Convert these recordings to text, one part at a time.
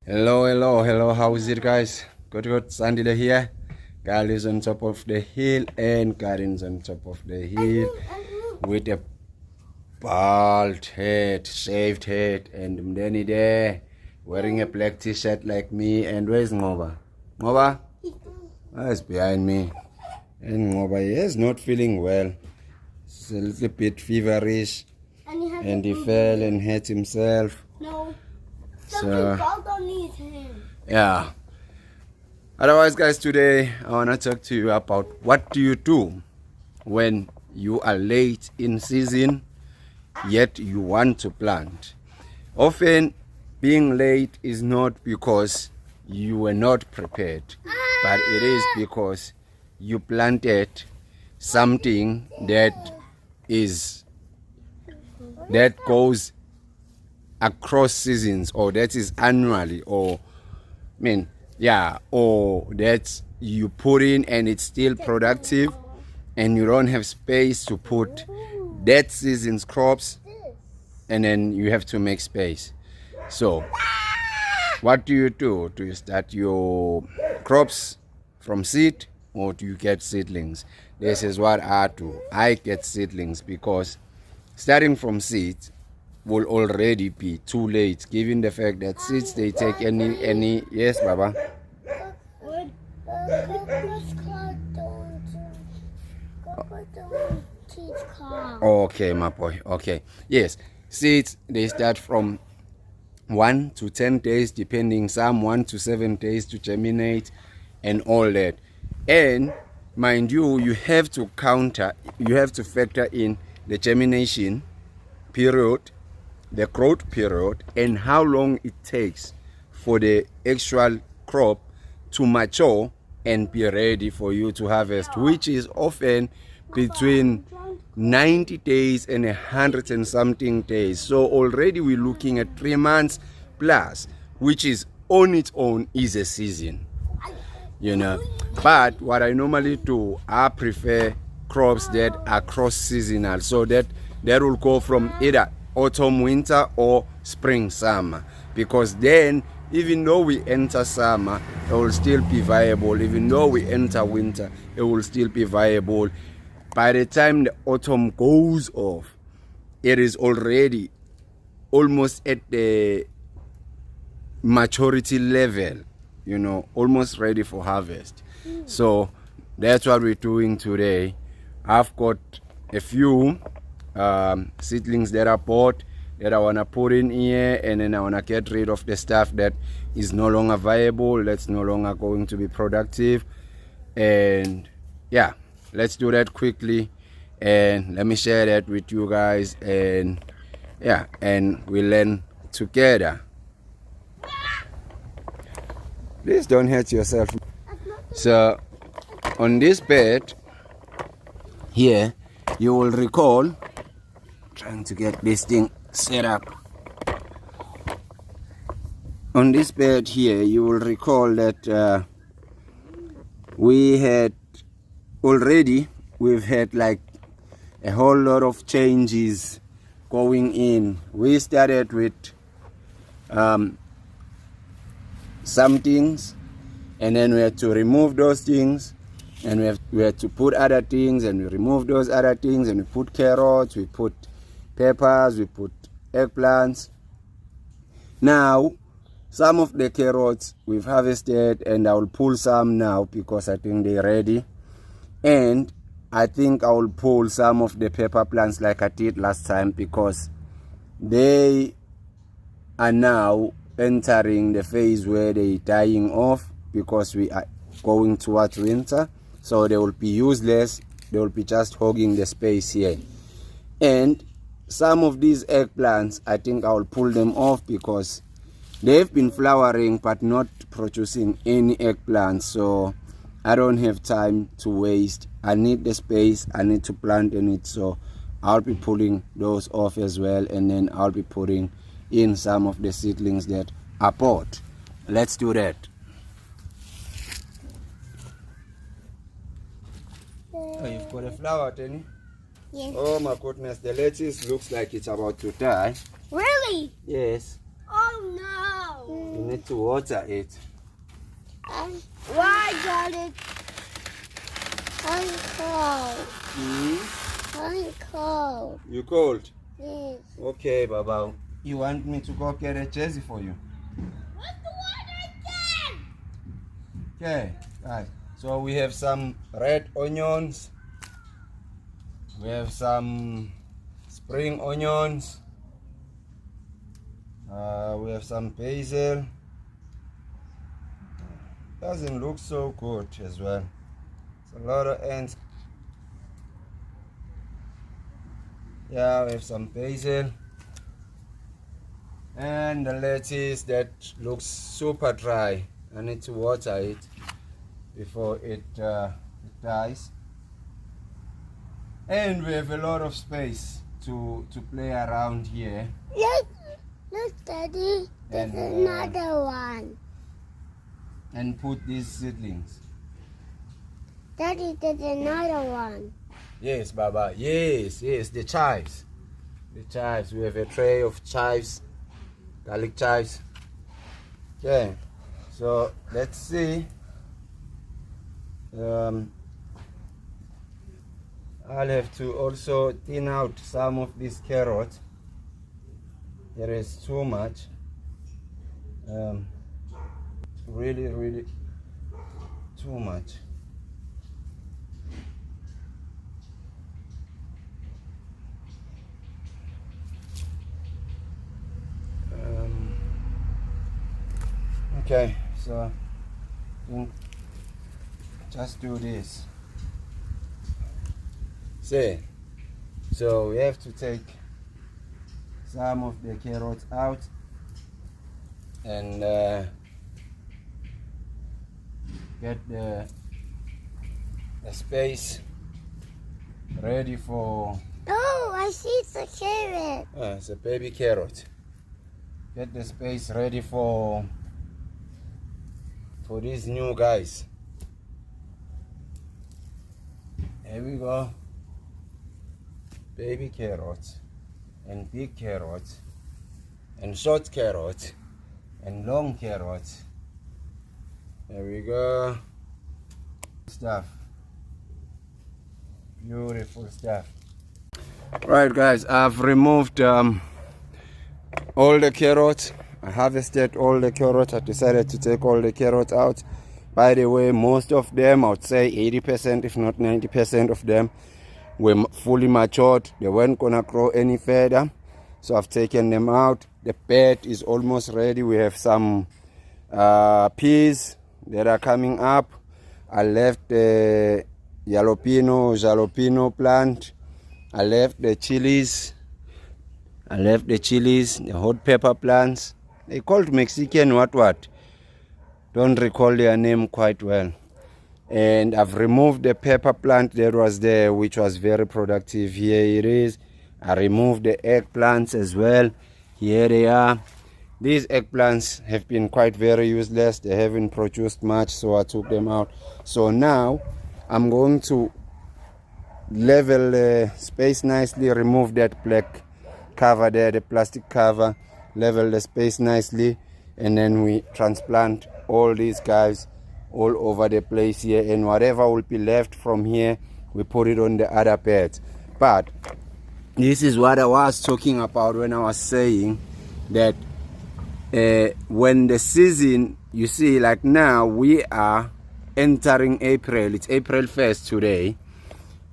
Hello. How is it, guys? Good. Sandile here. Girl is on top of the hill, and Karin's on top of the hill with a bald head, shaved head, and Mdeni there wearing a black t-shirt like me. And where's Ngoba? Ngoba? It's behind me. And Ngoba is not feeling well. He's a little bit feverish, and he fell and hurt himself. No. So, Him. yeah. Otherwise, guys, today I want to talk to you about what do you do when you are late in season yet you want to plant. Often being late is not because you were not prepared, but it is because you planted something that goes across seasons, or that is annually, or or that you put in and it's still productive, and you don't have space to put that season's crops, and then you have to make space. So what do you do? Do you start your crops from seed, or do you get seedlings? This is what I do. I get seedlings because starting from seeds will already be too late, given the fact that seeds, they take any yes, Baba. Okay, my boy. Okay, yes, seeds, they start from 1 to 10 days, depending, some 1 to 7 days to germinate and all that. And mind you, you have to factor in the germination period, the growth period, and how long it takes for the actual crop to mature and be ready for you to harvest, which is often between 90 days and 100 and something days. So already we're looking at 3 months plus, which is on its own is a season, But what I normally do, I prefer crops that are cross seasonal, so that will go from either autumn, winter, or spring, summer, because then even though we enter summer, it will still be viable. Even though we enter winter, it will still be viable. By the time the autumn goes off, it is already almost at the maturity level, almost ready for harvest. So that's what we're doing today. I've got a few seedlings that I bought that I want to put in here, and then I want to get rid of the stuff that is no longer viable, that's no longer going to be productive. And yeah, let's do that quickly, and let me share that with you guys, and yeah, and we learn together. Please don't hurt yourself. So on this bed here, you will recall, trying to get this thing set up. On this bed here, you will recall that we've had like a whole lot of changes going in. We started with some things, and then we had to remove those things, and we had to put other things, and we removed those other things, and we put carrots, we put peppers, we put eggplants. Now some of the carrots we've harvested, and I will pull some now because I think they're ready, and I think I will pull some of the pepper plants like I did last time, because they are now entering the phase where they're dying off, because we are going towards winter. So they will be useless, they will be just hogging the space here. And some of these eggplants, I think I will pull them off because they've been flowering but not producing any eggplants. So I don't have time to waste. I need the space, I need to plant in it. So I'll be pulling those off as well, and then I'll be putting in some of the seedlings that I bought. Let's do that. Oh, you've got a flower, Tenny? Yes. Oh my goodness, the lettuce looks like it's about to die. Really? Yes. Oh no. You need to water it. Why got it? I'm cold. I'm cold. You cold? Yes. Okay, Baba. You want me to go get a jersey for you? What's the water again? Okay, right. So we have some red onions. We have some spring onions. We have some basil. Doesn't look so good as well. It's a lot of ants. Yeah, we have some basil. And the lettuce that looks super dry. I need to water it before it dies. And we have a lot of space to play around here. Look, Daddy. There's And, another one. And put these seedlings. Daddy, there's another one. Yes, Baba. Yes, the chives. The chives. We have a tray of chives, garlic chives. Okay, so let's see. I'll have to also thin out some of this carrot. There is too much. Really too much. Okay, so just do this. See, so we have to take some of the carrots out and get the space ready for. Oh, I see the carrot. It's a baby carrot. Get the space ready for these new guys. Here we go. Baby carrots and big carrots and short carrots and long carrots. There we go. Stuff. Beautiful stuff. Right, guys, I've removed all the carrots. I harvested all the carrots. I decided to take all the carrots out. By the way, most of them, I would say 80%, if not 90% of them, were fully matured. They weren't gonna grow any further, so I've taken them out. The bed is almost ready. We have some peas that are coming up. I left the jalapeno plant. I left the chilies. The hot pepper plants. They called Mexican what? Don't recall their name quite well. And I've removed the pepper plant that was there, which was very productive. Here it is. I removed the eggplants as well. Here they are. These eggplants have been quite very useless. They haven't produced much, so I took them out. So now I'm going to level the space nicely, remove that black cover there, the plastic cover, level the space nicely, and then we transplant all these guys all over the place here, and whatever will be left from here, we put it on the other beds. But this is what I was talking about when I was saying that when the season, you see, like now we are entering April. It's April 1st today,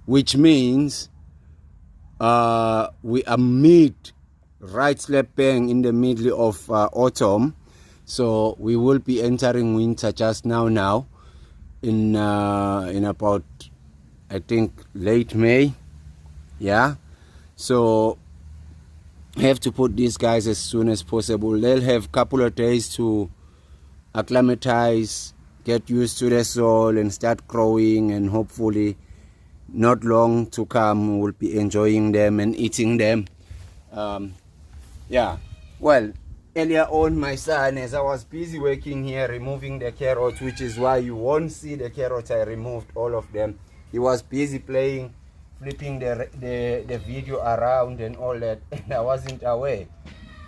which means we are right slap bang in the middle of autumn. So we will be entering winter just now in about, I think, late May. Yeah, so have to put these guys as soon as possible. They'll have a couple of days to acclimatize, get used to the soil and start growing, and hopefully not long to come we'll be enjoying them and eating them. Yeah, well, earlier on, my son, as I was busy working here removing the carrots, which is why you won't see the carrots, I removed all of them. He was busy playing, flipping the video around and all that, and I wasn't aware.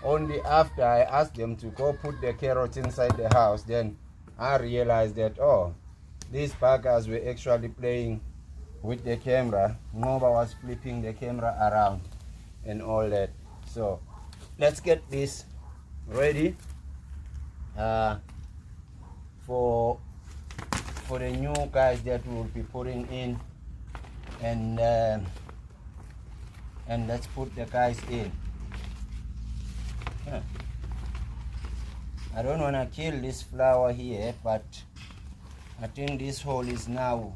Only after I asked them to go put the carrots inside the house, then I realized that, oh, these buggers were actually playing with the camera. Ngoba was flipping the camera around and all that. So let's get this ready for the new guys that we will be putting in, and let's put the guys in. I don't want to kill this flower here, but I think this hole is now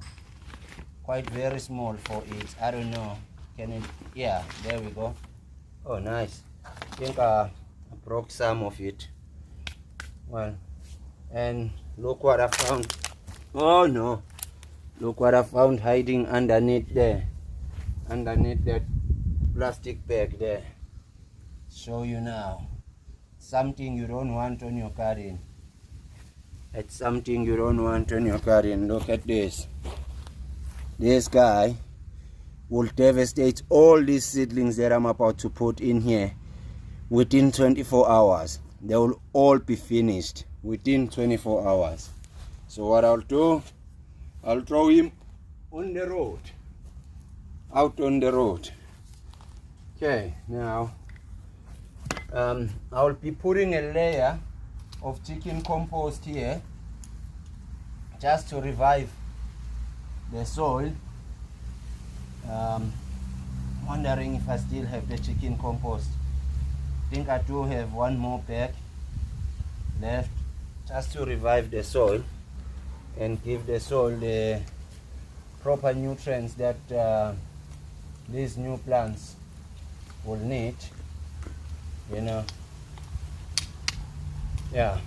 quite very small for it. I don't know. Can it? Yeah, there we go. Oh, nice. I think I broke some of it. Well, and look what I found. Oh no, look what I found hiding underneath there, underneath that plastic bag there. Show you now. Something you don't want on your garden. It's something you don't want on your garden. Look at this. This guy will devastate all these seedlings that I'm about to put in here within 24 hours. They will all be finished within 24 hours. So what I'll do, I'll throw him on the road, out on the road. Okay, now I'll be putting a layer of chicken compost here just to revive the soil. Wondering if I still have the chicken compost. I think I do have one more bag left just to revive the soil and give the soil the proper nutrients that these new plants will need, you know. Yeah,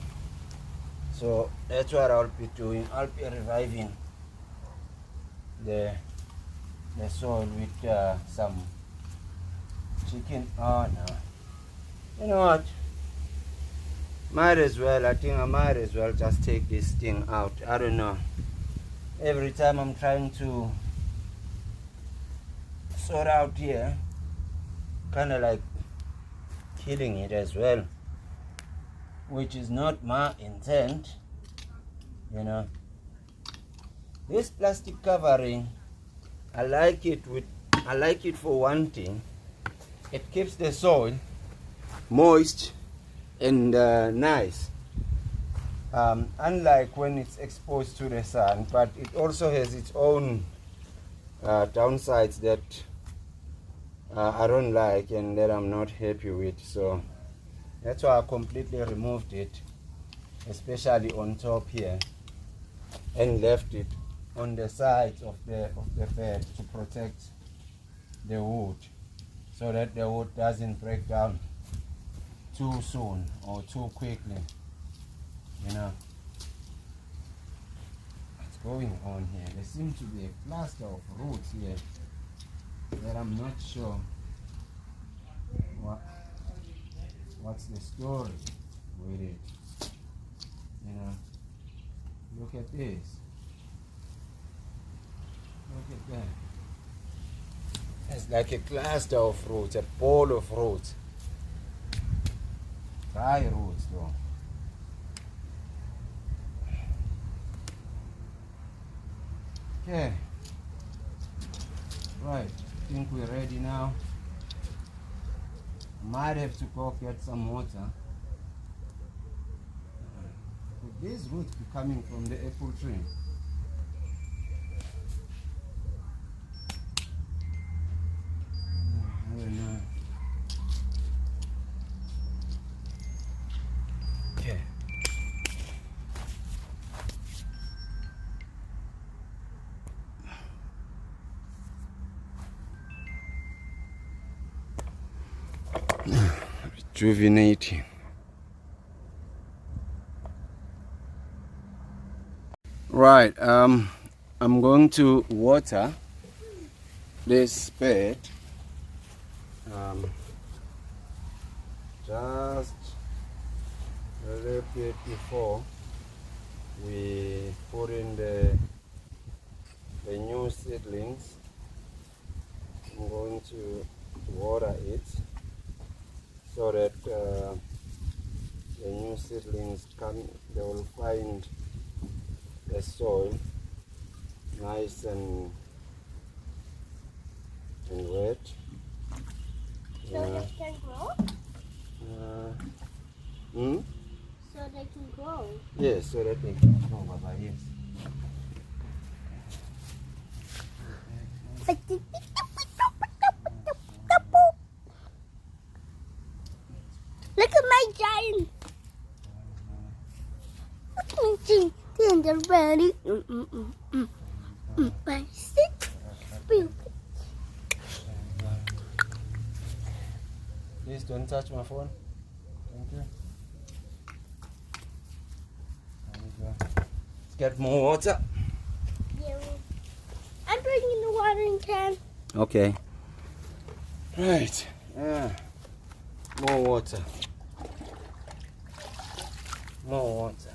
so that's what I'll be doing. I'll be reviving the soil with some chicken. Oh no, you know what, might as well, I think I might as well just take this thing out. I don't know, every time I'm trying to sort out here, kind of like killing it as well, which is not my intent, you know. This plastic covering, I like it for one thing. It keeps the soil moist and nice, unlike when it's exposed to the sun. But it also has its own downsides that I don't like and that I'm not happy with. So that's why I completely removed it, especially on top here, and left it on the sides of the bed to protect the wood, so that the wood doesn't break down too soon or too quickly, you know. What's going on here? There seems to be a cluster of roots here that I'm not sure what's the story with it, you know. Look at this. Look at that. It's like a cluster of roots, a ball of roots. Dry roots though. Okay. Right. I think we're ready now. Might have to go get some water. Could these roots be coming from the apple tree? I don't know. Okay. Rejuvenating. Right, I'm going to water this bed just a little bit before we put in the new seedlings. I'm going to water it so that the new seedlings they will find the soil nice and wet. So they can grow? So they can grow? Yes, so that they can grow, Baba, yes. Look at my giant. Look at my giant. They're ready. My stick. Please don't touch my phone. Thank you. There we go. Let's get more water. Yeah. I'm bringing the watering can. Okay. Right. More water. More water.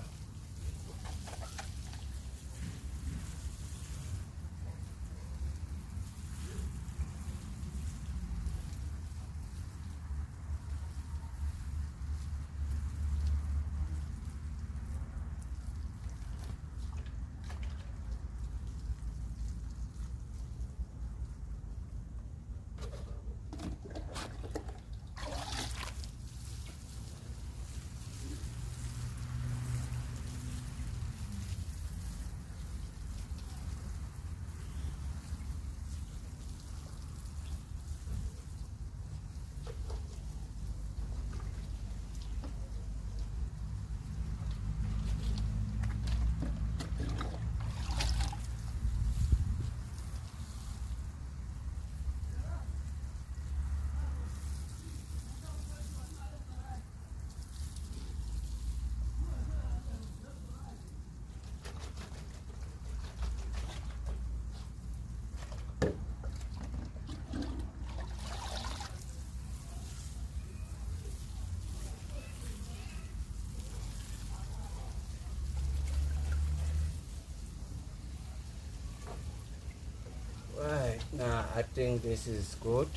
Right, now I think this is good.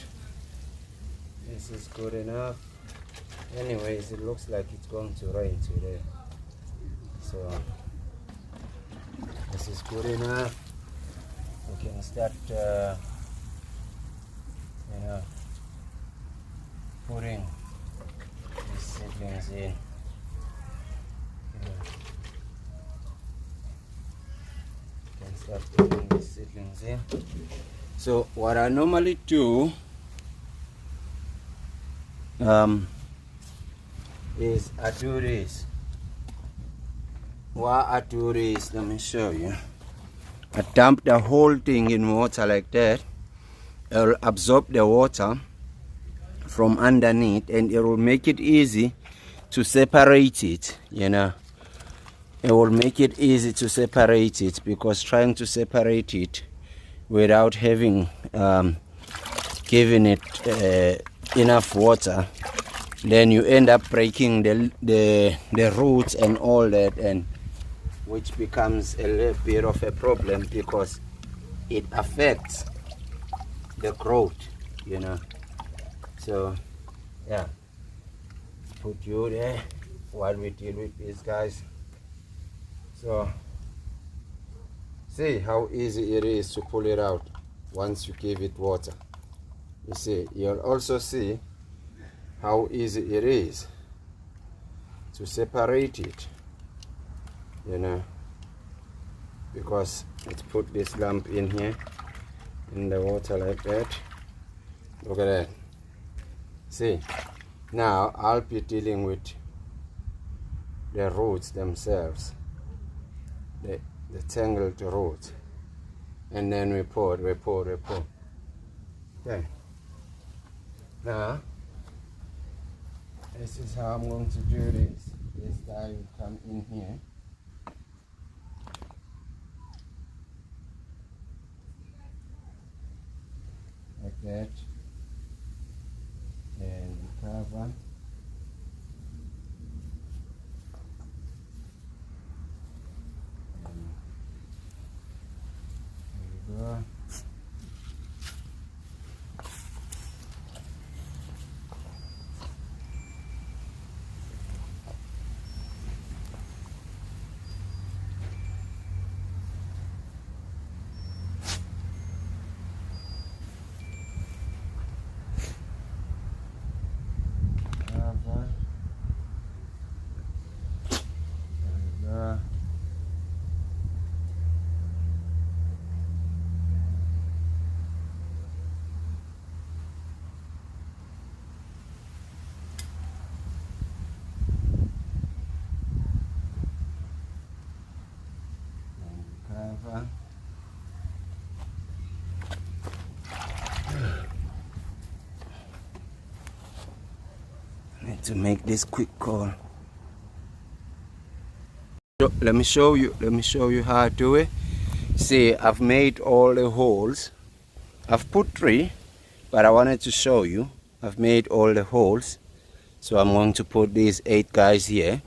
This is good enough. Anyways, it looks like it's going to rain today. So, this is good enough. We can start, putting these seedlings in. Start putting these seedlings in. So what I normally do is I do this. Why I do this, let me show you. I dump the whole thing in water like that. It will absorb the water from underneath and it will make it easy to separate it, It will make it easy to separate it, because trying to separate it without having given it enough water, then you end up breaking the roots and all that, and which becomes a little bit of a problem because it affects the growth, So yeah, put you there while we deal with these guys. So, see how easy it is to pull it out once you give it water. You see, you'll also see how easy it is to separate it, because let's put this lump in here, in the water like that. Look at that. See, now I'll be dealing with the roots themselves. The tangled roots, and then we pour. Okay. Now, this is how I'm going to do this. This guy will come in here. Like that. And cover. to make this quick call. So let me show you how I do it. See, I've made all the holes. I've put 3, but I wanted to show you. I've made all the holes, so I'm going to put these 8 guys here,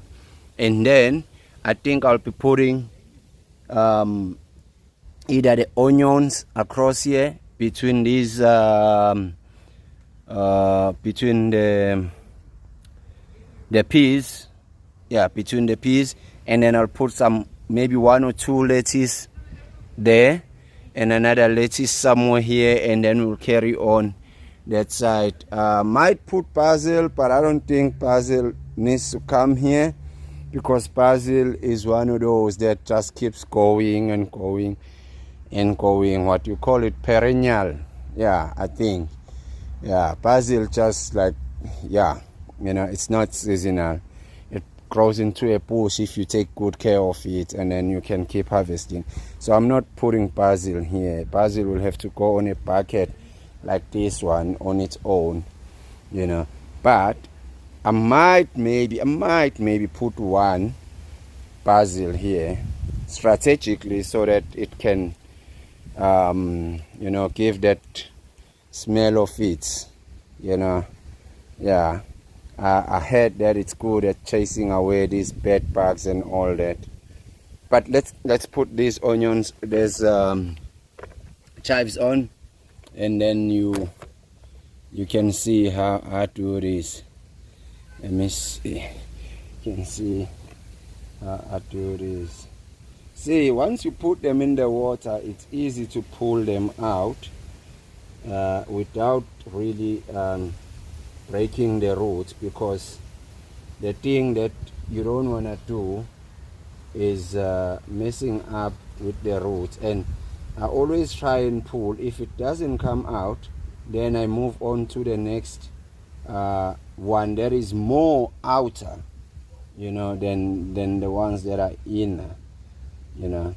and then I think I'll be putting either the onions across here between these between the peas, yeah, between the peas, and then I'll put some, maybe 1 or 2 lettuce there and another lettuce somewhere here, and then we'll carry on that side. Might put basil, but I don't think basil needs to come here, because basil is one of those that just keeps going and going and going. What you call it, perennial? Yeah, I think. Yeah, basil just like, yeah, you know, it's not seasonal. It grows into a bush if you take good care of it, and then you can keep harvesting. So I'm not putting basil here. Basil will have to go on a bucket like this one on its own, you know. But I might maybe put 1 basil here strategically, so that it can you know, give that smell of it, you know. Yeah, I heard that it's good at chasing away these bed bugs and all that. But let's put these onions, there's chives on, and then you can see how I do this. Let me see. You can see how I do this. See, once you put them in the water, it's easy to pull them out without really breaking the roots, because the thing that you don't want to do is messing up with the roots. And I always try and pull. If it doesn't come out, then I move on to the next one that is more outer, you know, than the ones that are inner, you know.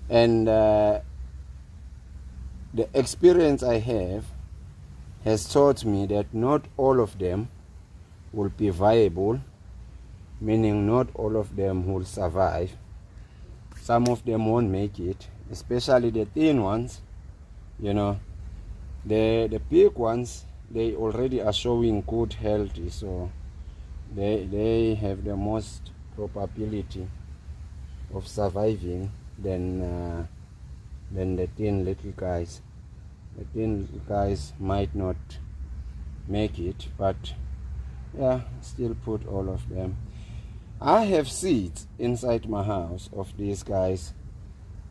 And the experience I have has taught me that not all of them will be viable, meaning not all of them will survive. Some of them won't make it, especially the thin ones, you know. The big ones, they already are showing good health, so they have the most probability of surviving than the thin little guys. The thin little guys might not make it, but yeah, still put all of them. I have seeds inside my house of these guys,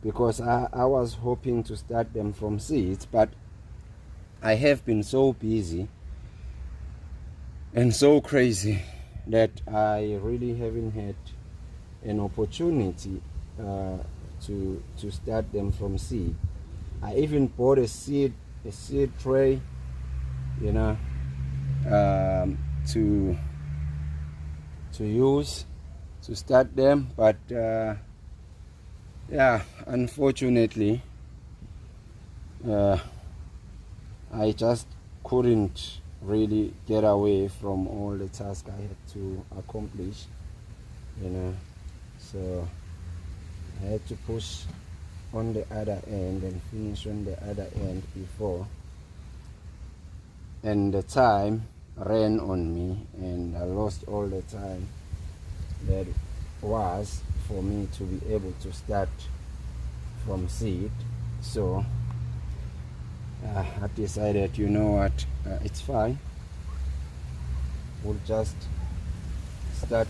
because I was hoping to start them from seeds, but I have been so busy and so crazy that I really haven't had an opportunity to start them from seed. I even bought a seed tray, you know, to use to start them, but yeah, unfortunately I just couldn't really get away from all the tasks I had to accomplish, you know. So I had to push on the other end and finish on the other end before, and the time ran on me, and I lost all the time that was for me to be able to start from seed. So I decided, you know what, it's fine, we'll just start,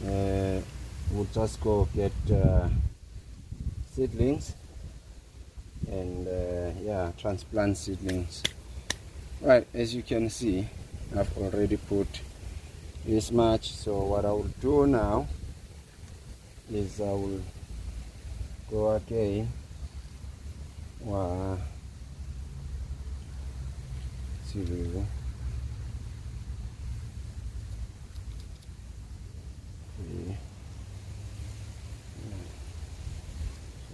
we'll just go get seedlings and yeah, transplant seedlings. Right, as you can see, I've already put this much. So what I will do now is I will go again. Wow. See, 3,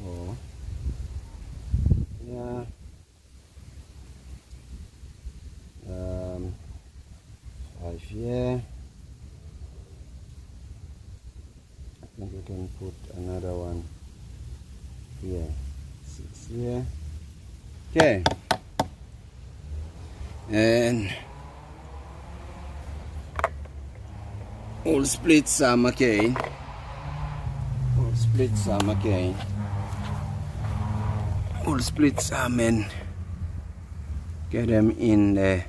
4, yeah, 5 here. I think we can put another one here. 6 here. Okay. And we'll split some again. We'll split some again. We'll split some and get them in there.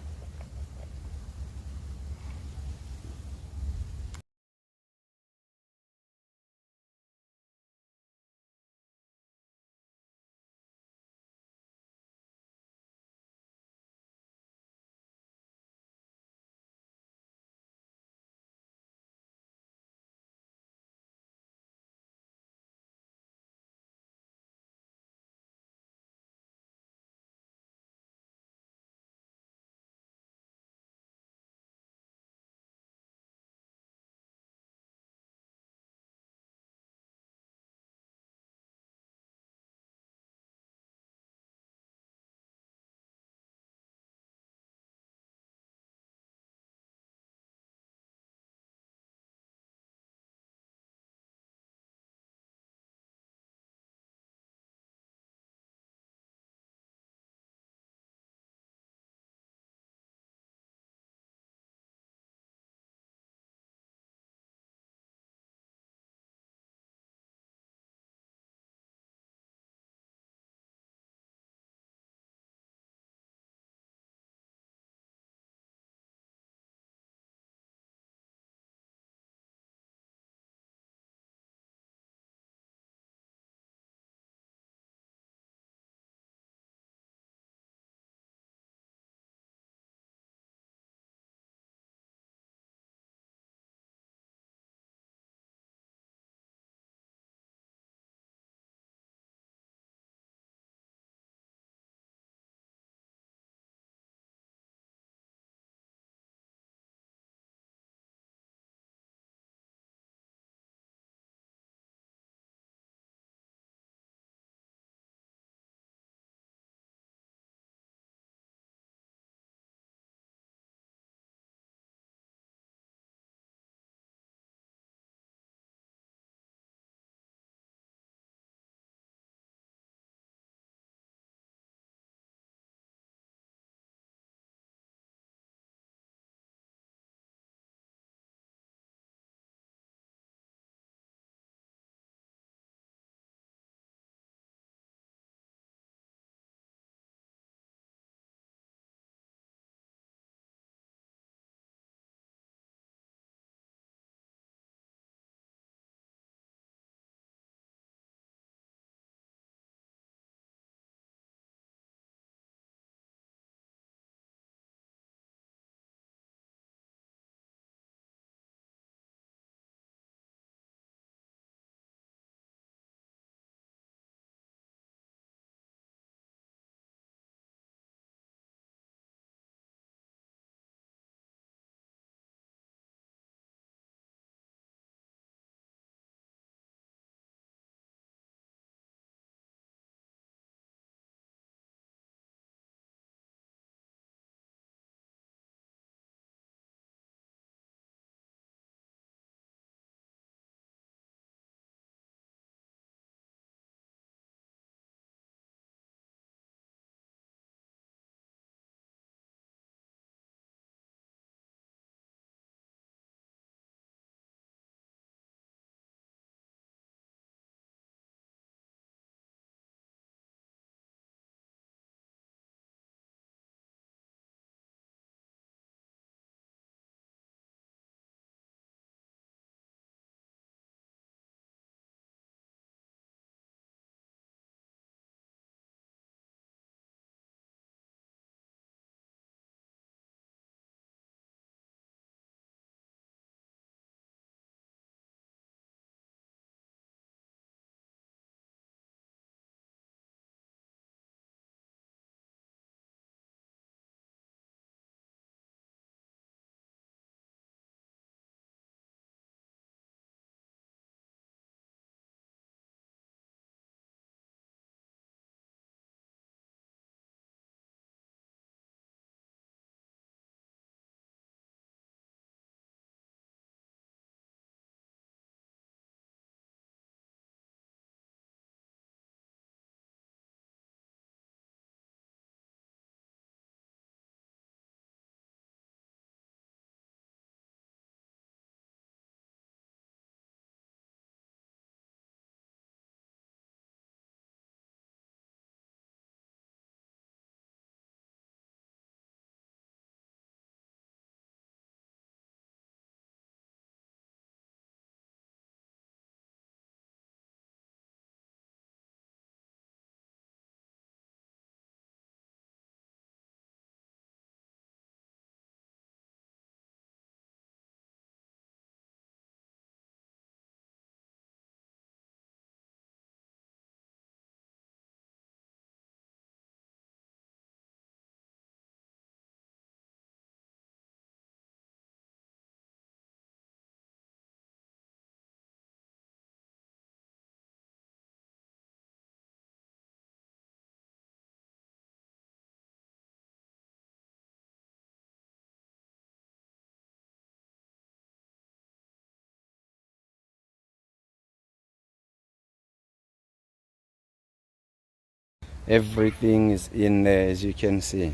Everything is in there, as you can see.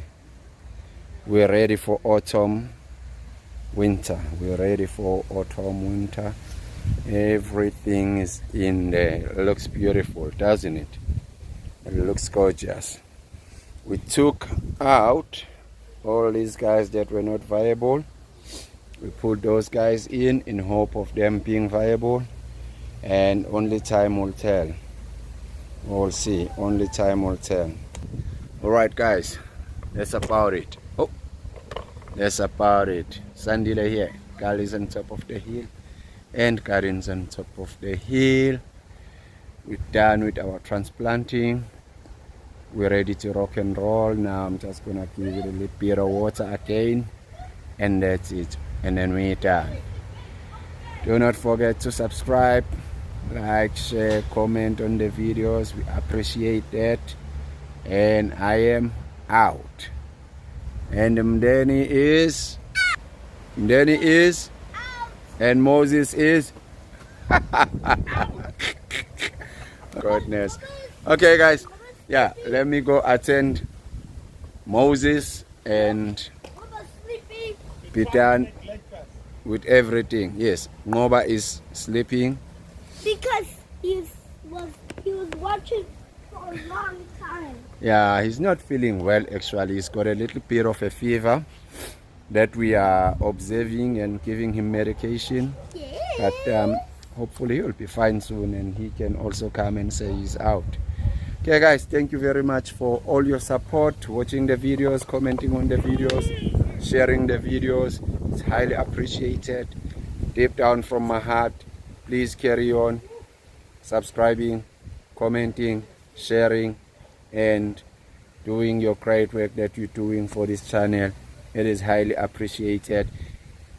We're ready for autumn, winter. We're ready for autumn, winter. Everything is in there. It looks beautiful, doesn't it? It looks gorgeous. We took out all these guys that were not viable. We put those guys in hope of them being viable, and only time will tell. We'll see. Only time will tell. Alright guys, that's about it. Oh, that's about it. Sandile here. Carl is on top of the hill, and Karin's on top of the hill. We're done with our transplanting. We're ready to rock and roll. Now I'm just gonna give it a little bit of water again, and that's it. And then we're done. Do not forget to subscribe, like, share, comment on the videos. We appreciate that. And I am out. And Mdeni is, and Moses is. Goodness. Okay guys, yeah, let me go attend Moses and be done with everything. Yes, Ngoba is sleeping because he was watching for a long time. Yeah, he's not feeling well actually. He's got a little bit of a fever that we are observing and giving him medication. Yeah. But hopefully he'll be fine soon, and he can also come and say he's out. Okay guys, thank you very much for all your support, watching the videos, commenting on the videos, sharing the videos. It's highly appreciated. Deep down from my heart, please carry on subscribing, commenting, sharing, and doing your great work that you're doing for this channel. It is highly appreciated.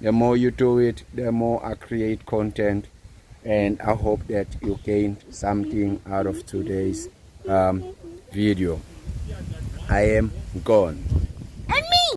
The more you do it, the more I create content, and I hope that you gained something out of today's video. I am gone. And me.